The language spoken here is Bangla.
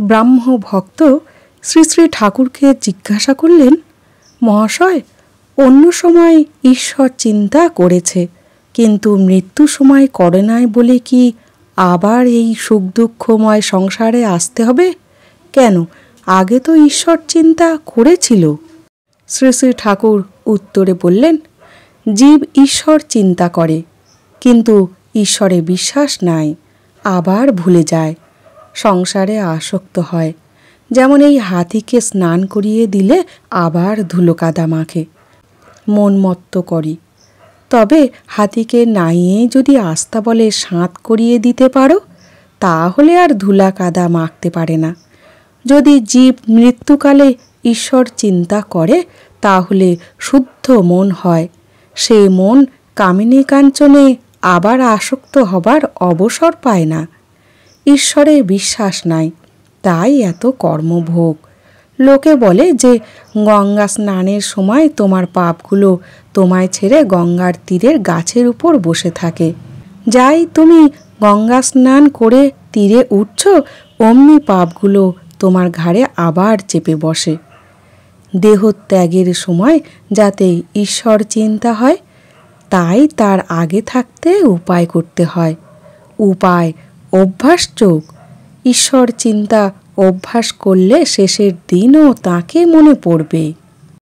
ব্রাহ্ম ভক্ত শ্রী শ্রী ঠাকুরকে জিজ্ঞাসা করলেন, মহাশয়, অন্য সময় ঈশ্বর চিন্তা করেছে, কিন্তু মৃত্যু সময় করে নাই বলে কি আবার এই সুখ দুঃখময় সংসারে আসতে হবে? কেন, আগে তো ঈশ্বর চিন্তা করেছিল। শ্রী শ্রী ঠাকুর উত্তরে বললেন, জীব ঈশ্বর চিন্তা করে, কিন্তু ঈশ্বরে বিশ্বাস নাই, আবার ভুলে যায়, সংসারে আসক্ত হয়। যেমন এই হাতিকে স্নান করিয়ে দিলে আবার ধুলো কাদা মাখে, মন মত্ত করি। তবে হাতিকে নাইয়ে যদি আস্তা বলে সাঁত করিয়ে দিতে পারো, তাহলে আর ধুলা কাদা মাখতে পারে না। যদি জীব মৃত্যুকালে ঈশ্বর চিন্তা করে, তাহলে শুদ্ধ মন হয়। সেই মন কামিনী কাঞ্চনে আবার আসক্ত হবার অবসর পায় না। ঈশ্বরে বিশ্বাস নাই, তাই এত কর্মভোগ। লোকে বলে যে গঙ্গা স্নানের সময় তোমার পাপগুলো তোমায় ছেড়ে গঙ্গার তীরের গাছের উপর বসে থাকে। যাই তুমি গঙ্গা স্নান করে তীরে উঠছ, অমনি পাপগুলো তোমার ঘাড়ে আবার চেপে বসে। দেহত্যাগের সময় যাতে ঈশ্বর চিন্তা হয়, তাই তার আগে থাকতে উপায় করতে হয়। উপায় অভ্যাস যোগ। ঈশ্বর চিন্তা অভ্যাস করলে শেষের দিনও তাকে মনে পড়বে।